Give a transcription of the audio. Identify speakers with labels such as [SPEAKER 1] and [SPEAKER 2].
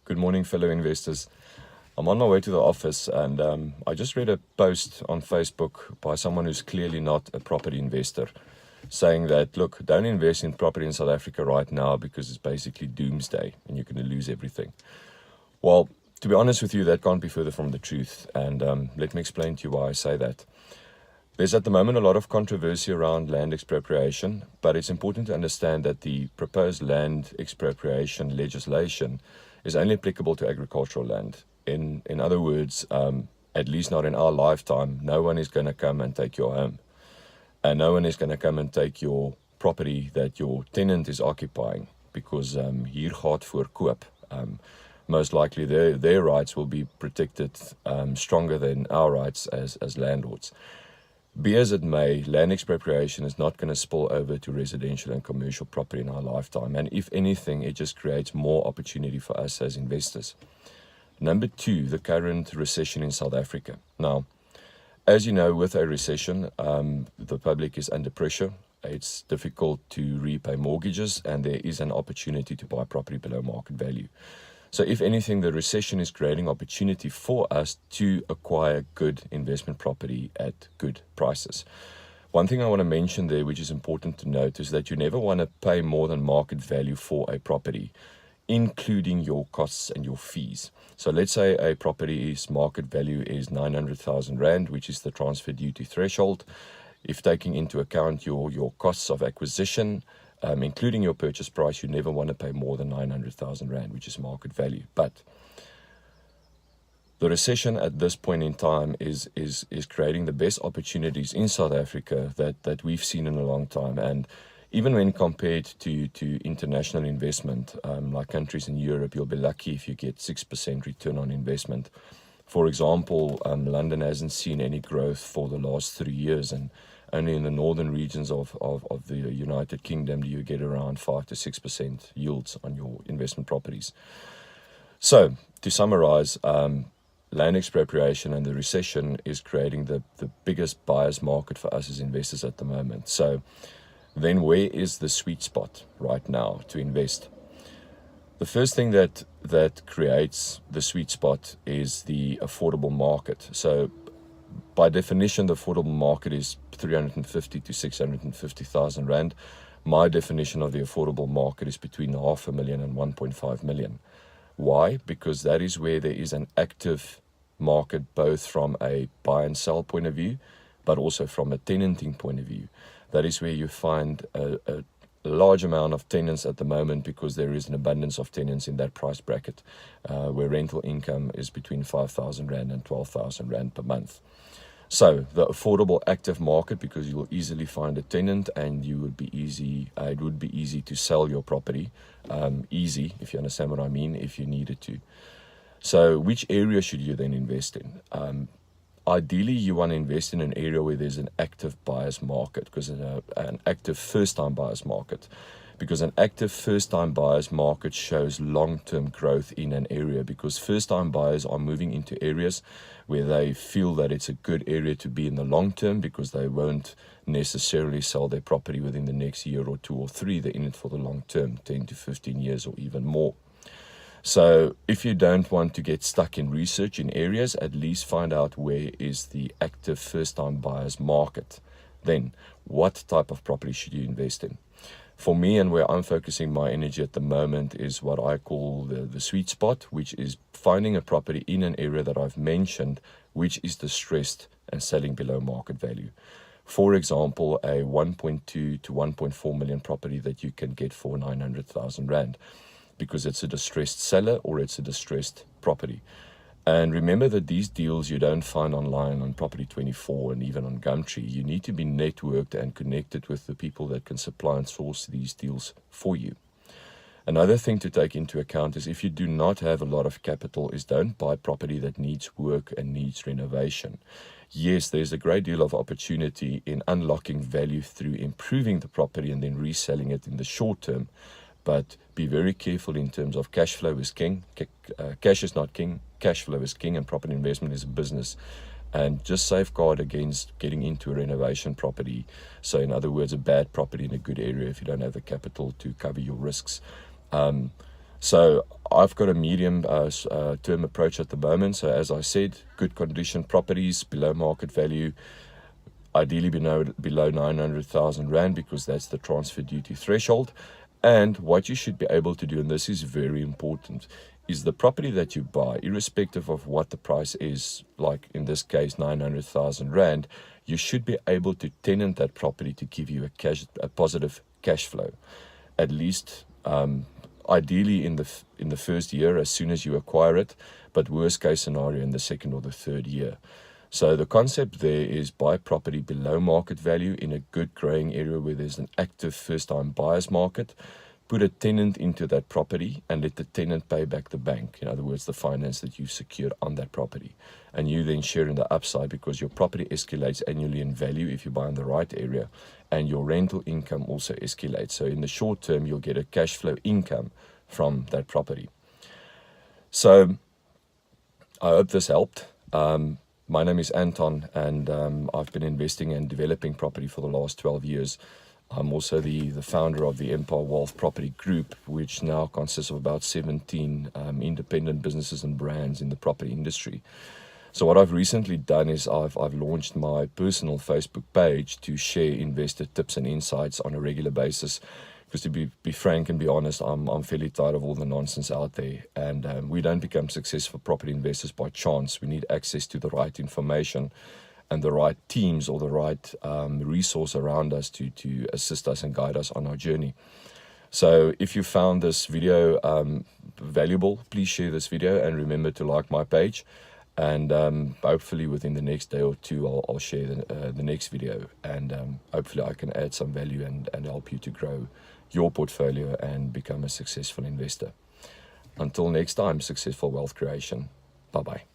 [SPEAKER 1] Good morning, fellow investors. I'm on my way to the office and I just read a post on Facebook by someone who's clearly not a property investor saying that, look, don't invest in property in South Africa right now because it's basically doomsday and you're going to lose everything. Well, to be honest with you, that can't be further from the truth. And let me explain to you why I say that. There's at the moment a lot of controversy around land expropriation, but it's important to understand that the proposed land expropriation legislation is only applicable to agricultural land. In other words, at least not in our lifetime, no one is going to come and take your home. And no one is going to come and take your property that your tenant is occupying, because hier gaat voor koop. Most likely their rights will be protected stronger than our rights as landlords. Be as it may, land expropriation is not going to spill over to residential and commercial property in our lifetime. And if anything, it just creates more opportunity for us as investors. Number two, the current recession in South Africa. Now, as you know, with a recession, the public is under pressure. It's difficult to repay mortgages, and there is an opportunity to buy property below market value. So if anything, the recession is creating opportunity for us to acquire good investment property at good prices. One thing I want to mention there, which is important to note, is that you never want to pay more than market value for a property, including your costs and your fees. So let's say a property's market value is 900,000 Rand, which is the transfer duty threshold. If taking into account your costs of acquisition, including your purchase price, you never want to pay more than 900,000 Rand, which is market value. But the recession at this point in time is creating the best opportunities in South Africa that we've seen in a long time. And even when compared to international investment, like countries in Europe, you'll be lucky if you get 6% return on investment. For example, London hasn't seen any growth for the last 3 years, and only in the northern regions of the United Kingdom do you get around 5 to 6% yields on your investment properties. So, to summarize, land expropriation and the recession is creating the biggest buyer's market for us as investors at the moment. So, then where is the sweet spot right now to invest? The first thing that creates the sweet spot is the affordable market. So, by definition, the affordable market is 350 to 650,000 Rand. My definition of the affordable market is between 500,000 and 1.5 million. Why? Because that is where there is an active market, both from a buy and sell point of view, but also from a tenanting point of view. That is where you find a large amount of tenants at the moment, because there is an abundance of tenants in that price bracket, where rental income is between 5,000 Rand and 12,000 Rand per month. So the affordable active market, because you will easily find a tenant and it would be easy to sell your property, easy, if you understand what I mean, if you needed to. So which area should you then invest in? Ideally, you want to invest in an area where there's an active buyer's market, because an active first-time buyer's market. Because an active first-time buyer's market shows long-term growth in an area, because first-time buyers are moving into areas where they feel that it's a good area to be in the long term, because they won't necessarily sell their property within the next year or 2 or 3. They're in it for the long term, 10 to 15 years or even more. So if you don't want to get stuck in research in areas, at least find out where is the active first-time buyer's market. Then, what type of property should you invest in? For me, and where I'm focusing my energy at the moment, is what I call the sweet spot, which is finding a property in an area that I've mentioned, which is distressed and selling below market value. For example, a 1.2 to 1.4 million property that you can get for 900,000 Rand, because it's a distressed seller or it's a distressed property. And remember that these deals you don't find online on Property 24 and even on Gumtree. You need to be networked and connected with the people that can supply and source these deals for you. Another thing to take into account is, if you do not have a lot of capital, is don't buy property that needs work and needs renovation. Yes, there's a great deal of opportunity in unlocking value through improving the property and then reselling it in the short term. But be very careful in terms of cash flow is king. Cash is not king. Cash flow is king, and property investment is a business. And just safeguard against getting into a renovation property. So in other words, a bad property in a good area if you don't have the capital to cover your risks.
[SPEAKER 2] So I've got a medium term approach at the moment. So as I said, good condition properties below market value, ideally below 900,000 Rand, because that's the transfer duty threshold. And what you should be able to do, and this is very important, is the property that you buy, irrespective of what the price is, like in this case 900,000 Rand, you should be able to tenant that property to give you a positive cash flow, at least ideally in the first year as soon as you acquire it, but worst case scenario in the second or the third year. So the concept there is buy property below market value in a good growing area where there's an active first-time buyers market. Put a tenant into that property and let the tenant pay back the bank. In other words, the finance that you've secured on that property. And you then share in the upside because your property escalates annually in value if you buy in the right area. And your rental income also escalates. So in the short term, you'll get a cash flow income from that property. So I hope this helped. My name is Anton, and I've been investing and developing property for the last 12 years. I'm also the founder of the Empire Wealth Property Group, which now consists of about 17 independent businesses and brands in the property industry. So what I've recently done is I've launched my personal Facebook page to share investor tips and insights on a regular basis. Because to be frank and be honest, I'm fairly tired of all the nonsense out there. And we don't become successful property investors by chance. We need access to the right information and the right teams or the right resource around us to assist us and guide us on our journey. So if you found this video valuable, please share this video and remember to like my page. And hopefully within the next day or two, I'll share the next video. And hopefully I can add some value and help you to grow your portfolio and become a successful investor. Until next time, successful wealth creation. Bye-bye.